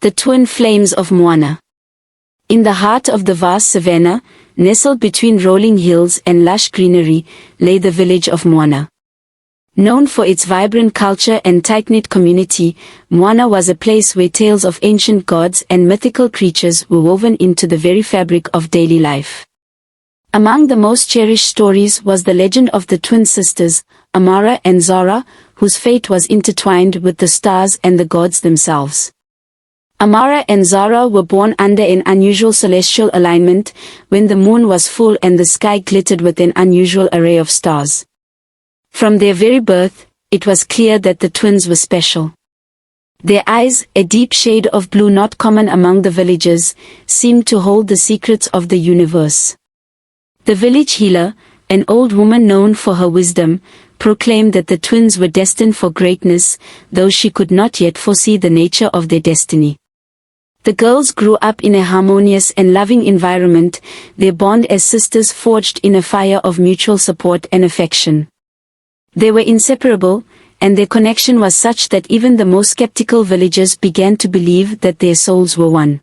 The twin flames of Mwana. In the heart of the vast savanna, nestled between rolling hills and lush greenery, lay the village of Mwana. Known for its vibrant culture and tight-knit community, Mwana was a place where tales of ancient gods and mythical creatures were woven into the very fabric of daily life. Among the most cherished stories was the legend of the twin sisters, Amara and Zara, whose fate was intertwined with the stars and the gods themselves. Amara and Zara were born under an unusual celestial alignment, when the moon was full and the sky glittered with an unusual array of stars. From their very birth, it was clear that the twins were special. Their eyes, a deep shade of blue not common among the villagers, seemed to hold the secrets of the universe. The village healer, an old woman known for her wisdom, proclaimed that the twins were destined for greatness, though she could not yet foresee the nature of their destiny. The girls grew up in a harmonious and loving environment, their bond as sisters forged in a fire of mutual support and affection. They were inseparable, and their connection was such that even the most skeptical villagers began to believe that their souls were one.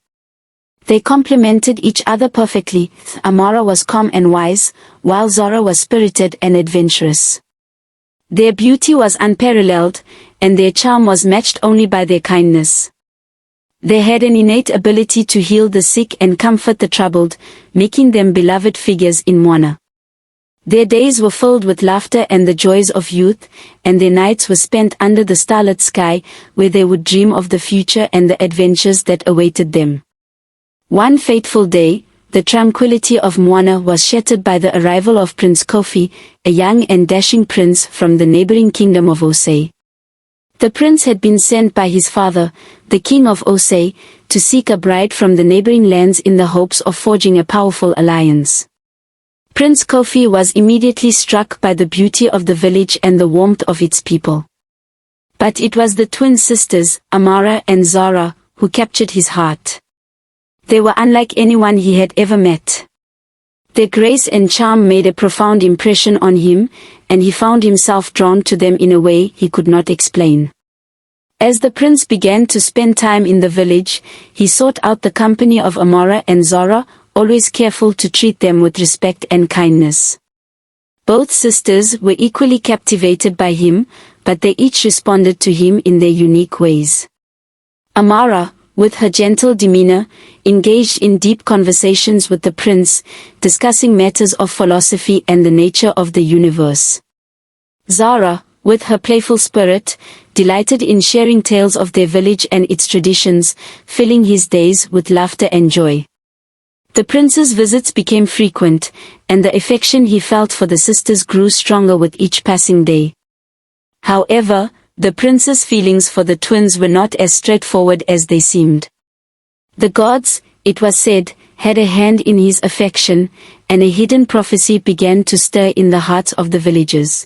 They complemented each other perfectly. Amara was calm and wise, while Zara was spirited and adventurous. Their beauty was unparalleled, and their charm was matched only by their kindness. They had an innate ability to heal the sick and comfort the troubled, making them beloved figures in Mwana. Their days were filled with laughter and the joys of youth, and their nights were spent under the starlit sky, where they would dream of the future and the adventures that awaited them. One fateful day, the tranquility of Mwana was shattered by the arrival of Prince Kofi, a young and dashing prince from the neighboring kingdom of Osei. The prince had been sent by his father, the king of Osei, to seek a bride from the neighboring lands in the hopes of forging a powerful alliance. Prince Kofi was immediately struck by the beauty of the village and the warmth of its people. But it was the twin sisters, Amara and Zara, who captured his heart. They were unlike anyone he had ever met. Their grace and charm made a profound impression on him, and he found himself drawn to them in a way he could not explain. As the prince began to spend time in the village, he sought out the company of Amara and Zara, always careful to treat them with respect and kindness. Both sisters were equally captivated by him, but they each responded to him in their unique ways. Amara, with her gentle demeanor, engaged in deep conversations with the prince, discussing matters of philosophy and the nature of the universe. Zara, with her playful spirit, delighted in sharing tales of their village and its traditions, filling his days with laughter and joy. The prince's visits became frequent, and the affection he felt for the sisters grew stronger with each passing day. However, the prince's feelings for the twins were not as straightforward as they seemed. The gods, it was said, had a hand in his affection, and a hidden prophecy began to stir in the hearts of the villagers.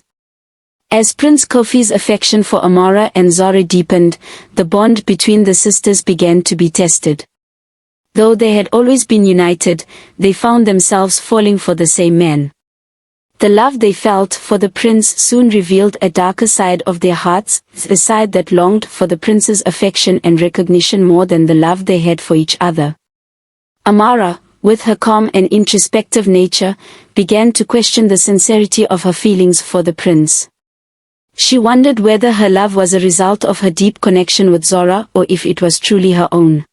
As Prince Kofi's affection for Amara and Zara deepened, the bond between the sisters began to be tested. Though they had always been united, they found themselves falling for the same man. The love they felt for the prince soon revealed a darker side of their hearts, a side that longed for the prince's affection and recognition more than the love they had for each other. Amara, with her calm and introspective nature, began to question the sincerity of her feelings for the prince. She wondered whether her love was a result of her deep connection with Zara or if it was truly her own.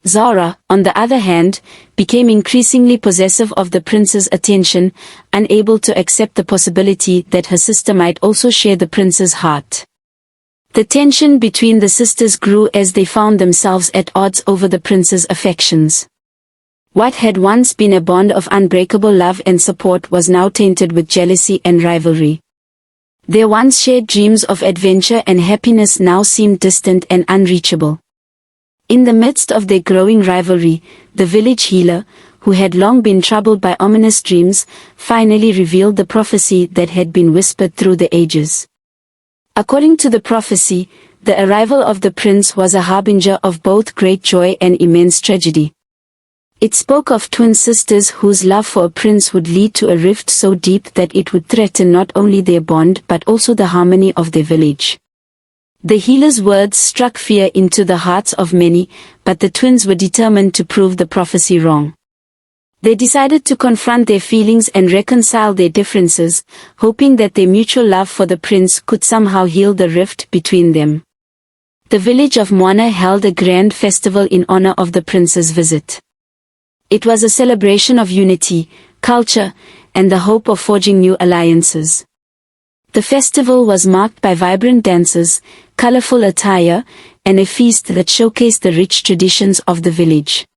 Zara, on the other hand, became increasingly possessive of the prince's attention, unable to accept the possibility that her sister might also share the prince's heart. The tension between the sisters grew as they found themselves at odds over the prince's affections. What had once been a bond of unbreakable love and support was now tainted with jealousy and rivalry. Their once shared dreams of adventure and happiness now seemed distant and unreachable. In the midst of their growing rivalry, the village healer, who had long been troubled by ominous dreams, finally revealed the prophecy that had been whispered through the ages. According to the prophecy, the arrival of the prince was a harbinger of both great joy and immense tragedy. It spoke of twin sisters whose love for a prince would lead to a rift so deep that it would threaten not only their bond but also the harmony of their village. The healer's words struck fear into the hearts of many, but the twins were determined to prove the prophecy wrong. They decided to confront their feelings and reconcile their differences, hoping that their mutual love for the prince could somehow heal the rift between them. The village of Mwana held a grand festival in honor of the prince's visit. It was a celebration of unity, culture, and the hope of forging new alliances. The festival was marked by vibrant dances, colorful attire, and a feast that showcased the rich traditions of the village.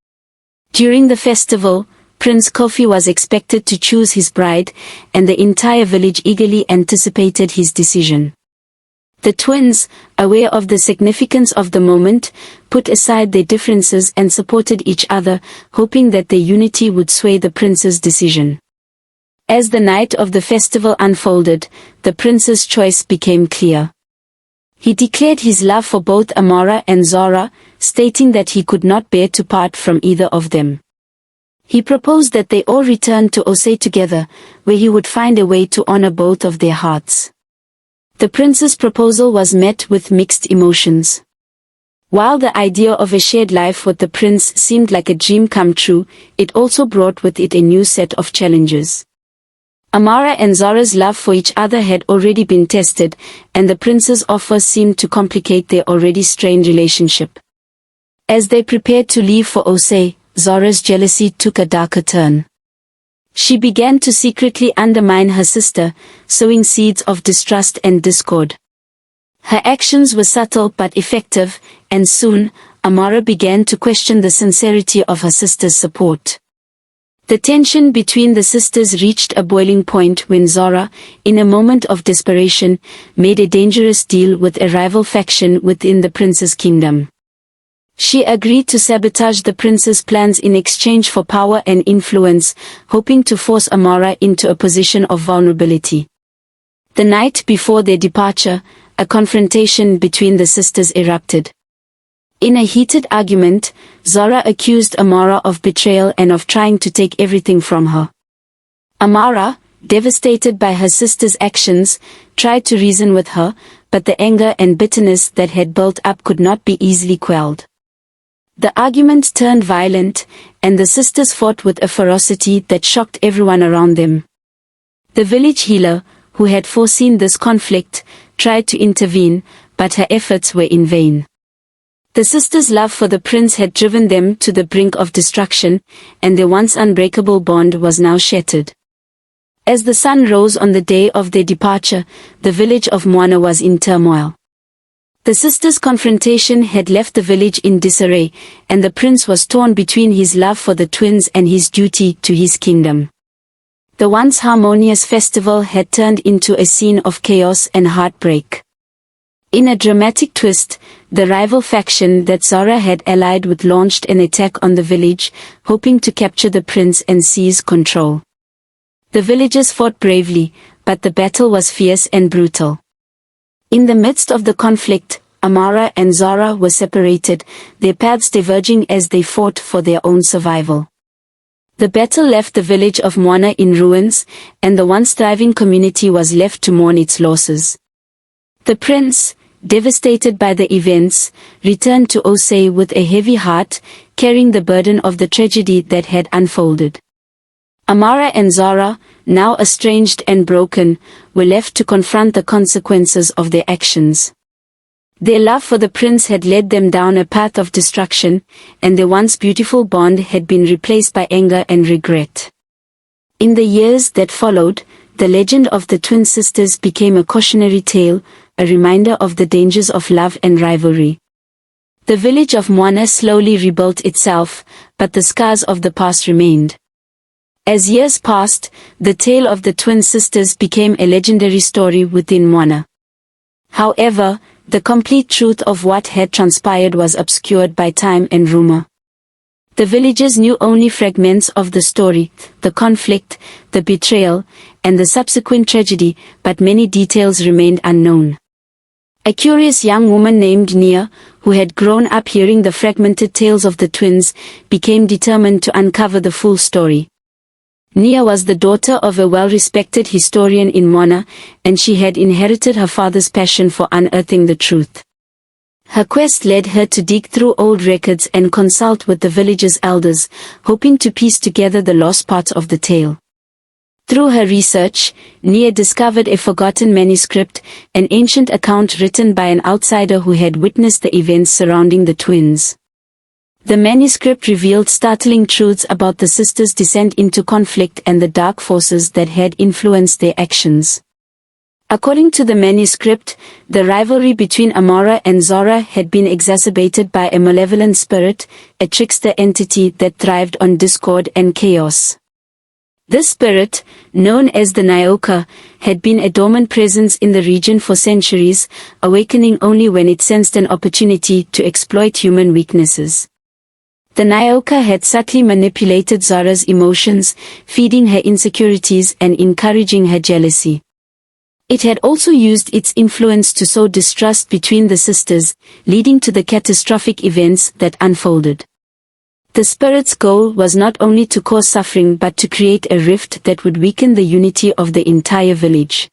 During the festival, Prince Kofi was expected to choose his bride, and the entire village eagerly anticipated his decision. The twins, aware of the significance of the moment, put aside their differences and supported each other, hoping that their unity would sway the prince's decision. As the night of the festival unfolded, the prince's choice became clear. He declared his love for both Amara and Zora, stating that he could not bear to part from either of them. He proposed that they all return to Osei together, where he would find a way to honor both of their hearts. The prince's proposal was met with mixed emotions. While the idea of a shared life with the prince seemed like a dream come true, it also brought with it a new set of challenges. Amara and Zora's love for each other had already been tested, and the prince's offer seemed to complicate their already strained relationship. As they prepared to leave for Osei, Zora's jealousy took a darker turn. She began to secretly undermine her sister, sowing seeds of distrust and discord. Her actions were subtle but effective, and soon, Amara began to question the sincerity of her sister's support. The tension between the sisters reached a boiling point when Zora, in a moment of desperation, made a dangerous deal with a rival faction within the prince's kingdom. She agreed to sabotage the prince's plans in exchange for power and influence, hoping to force Amara into a position of vulnerability. The night before their departure, a confrontation between the sisters erupted. In a heated argument, Zora accused Amara of betrayal and of trying to take everything from her. Amara, devastated by her sister's actions, tried to reason with her, but the anger and bitterness that had built up could not be easily quelled. The argument turned violent, and the sisters fought with a ferocity that shocked everyone around them. The village healer, who had foreseen this conflict, tried to intervene, but her efforts were in vain. The sisters' love for the prince had driven them to the brink of destruction, and their once unbreakable bond was now shattered. As the sun rose on the day of their departure, the village of Mwana was in turmoil. The sisters' confrontation had left the village in disarray, and the prince was torn between his love for the twins and his duty to his kingdom. The once harmonious festival had turned into a scene of chaos and heartbreak. In a dramatic twist, the rival faction that Zora had allied with launched an attack on the village, hoping to capture the prince and seize control. The villagers fought bravely, but the battle was fierce and brutal. In the midst of the conflict, Amara and Zora were separated, their paths diverging as they fought for their own survival. The battle left the village of Mwana in ruins, and the once thriving community was left to mourn its losses. The prince, devastated by the events, returned to Osei with a heavy heart, carrying the burden of the tragedy that had unfolded. Amara and Zora, now estranged and broken, were left to confront the consequences of their actions. Their love for the prince had led them down a path of destruction, and their once beautiful bond had been replaced by anger and regret. In the years that followed, the legend of the twin sisters became a cautionary tale, a reminder of the dangers of love and rivalry. The village of Mwana slowly rebuilt itself, but the scars of the past remained. As years passed, the tale of the twin sisters became a legendary story within Mwana. However, the complete truth of what had transpired was obscured by time and rumor. The villagers knew only fragments of the story, the conflict, the betrayal, and the subsequent tragedy, but many details remained unknown. A curious young woman named Nia, who had grown up hearing the fragmented tales of the twins, became determined to uncover the full story. Nia was the daughter of a well-respected historian in Mwana, and she had inherited her father's passion for unearthing the truth. Her quest led her to dig through old records and consult with the village's elders, hoping to piece together the lost parts of the tale. Through her research, Nia discovered a forgotten manuscript, an ancient account written by an outsider who had witnessed the events surrounding the twins. The manuscript revealed startling truths about the sisters' descent into conflict and the dark forces that had influenced their actions. According to the manuscript, the rivalry between Amora and Zora had been exacerbated by a malevolent spirit, a trickster entity that thrived on discord and chaos. This spirit, known as the Nyoka, had been a dormant presence in the region for centuries, awakening only when it sensed an opportunity to exploit human weaknesses. The Nyoka had subtly manipulated Zora's emotions, feeding her insecurities and encouraging her jealousy. It had also used its influence to sow distrust between the sisters, leading to the catastrophic events that unfolded. The spirit's goal was not only to cause suffering but to create a rift that would weaken the unity of the entire village.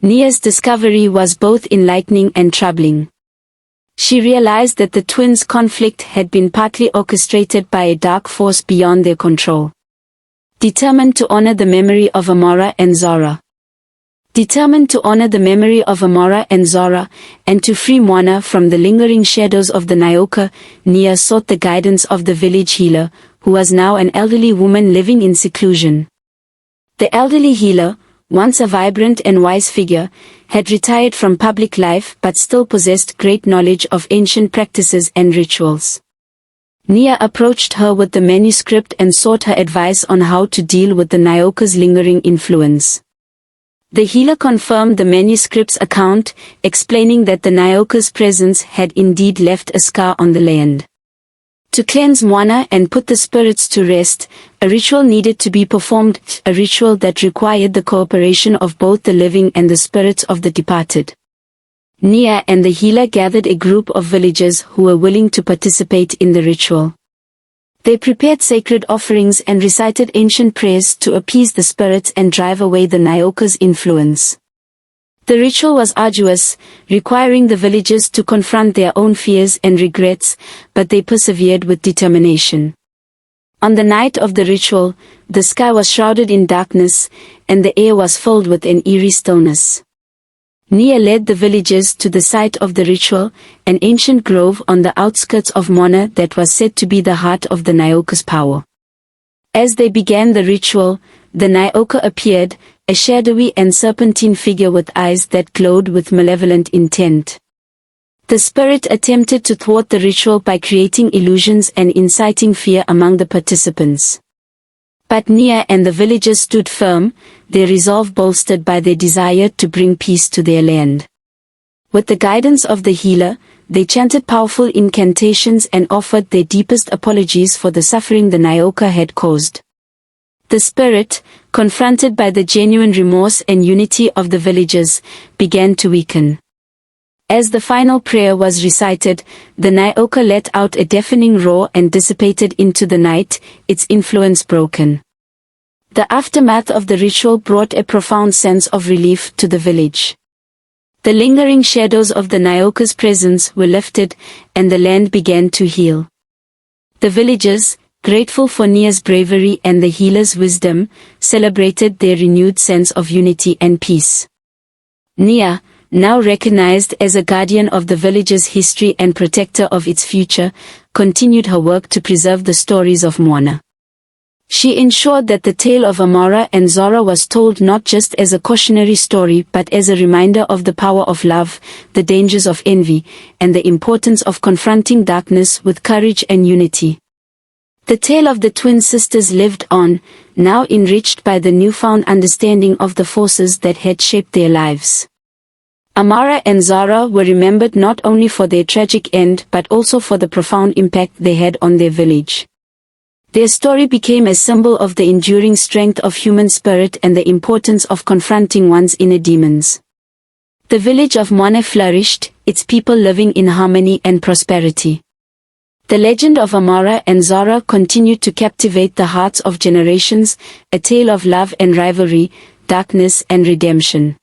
Nia's discovery was both enlightening and troubling. She realized that the twins' conflict had been partly orchestrated by a dark force beyond their control. Determined to honor the memory of Amora and Zora, and to free Mwana from the lingering shadows of the Nyoka, Nia sought the guidance of the village healer, who was now an elderly woman living in seclusion. The elderly healer, once a vibrant and wise figure, had retired from public life but still possessed great knowledge of ancient practices and rituals. Nia approached her with the manuscript and sought her advice on how to deal with the Nyoka's lingering influence. The healer confirmed the manuscript's account, explaining that the Nyoka's presence had indeed left a scar on the land. To cleanse Mwana and put the spirits to rest, a ritual needed to be performed, a ritual that required the cooperation of both the living and the spirits of the departed. Nia and the healer gathered a group of villagers who were willing to participate in the ritual. They prepared sacred offerings and recited ancient prayers to appease the spirits and drive away the Nyoka's influence. The ritual was arduous, requiring the villagers to confront their own fears and regrets, but they persevered with determination. On the night of the ritual, the sky was shrouded in darkness, and the air was filled with an eerie stillness. Nia led the villagers to the site of the ritual, an ancient grove on the outskirts of Mwana that was said to be the heart of the Nyoka's power. As they began the ritual, the Nyoka appeared, a shadowy and serpentine figure with eyes that glowed with malevolent intent. The spirit attempted to thwart the ritual by creating illusions and inciting fear among the participants. But Nia and the villagers stood firm, their resolve bolstered by their desire to bring peace to their land. With the guidance of the healer, they chanted powerful incantations and offered their deepest apologies for the suffering the Nyoka had caused. The spirit, confronted by the genuine remorse and unity of the villagers, began to weaken. As the final prayer was recited, the Nyoka let out a deafening roar and dissipated into the night, its influence broken. The aftermath of the ritual brought a profound sense of relief to the village. The lingering shadows of the Nyoka's presence were lifted, and the land began to heal. The villagers, grateful for Nia's bravery and the healer's wisdom, celebrated their renewed sense of unity and peace. Nia, now recognized as a guardian of the village's history and protector of its future, continued her work to preserve the stories of Mwana. She ensured that the tale of Amora and Zora was told not just as a cautionary story but as a reminder of the power of love, the dangers of envy, and the importance of confronting darkness with courage and unity. The tale of the twin sisters lived on, now enriched by the newfound understanding of the forces that had shaped their lives. Amora and Zora were remembered not only for their tragic end but also for the profound impact they had on their village. Their story became a symbol of the enduring strength of human spirit and the importance of confronting one's inner demons. The village of Mwana flourished, its people living in harmony and prosperity. The legend of Amora and Zora continued to captivate the hearts of generations, a tale of love and rivalry, darkness and redemption.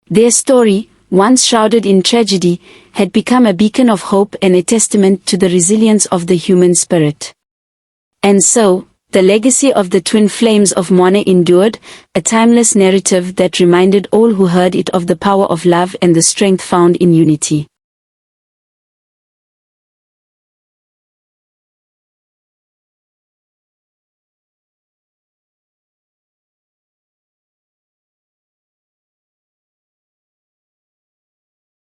Their story, once shrouded in tragedy, had become a beacon of hope and a testament to the resilience of the human spirit. And so, the legacy of the twin flames of Mwana endured, a timeless narrative that reminded all who heard it of the power of love and the strength found in unity.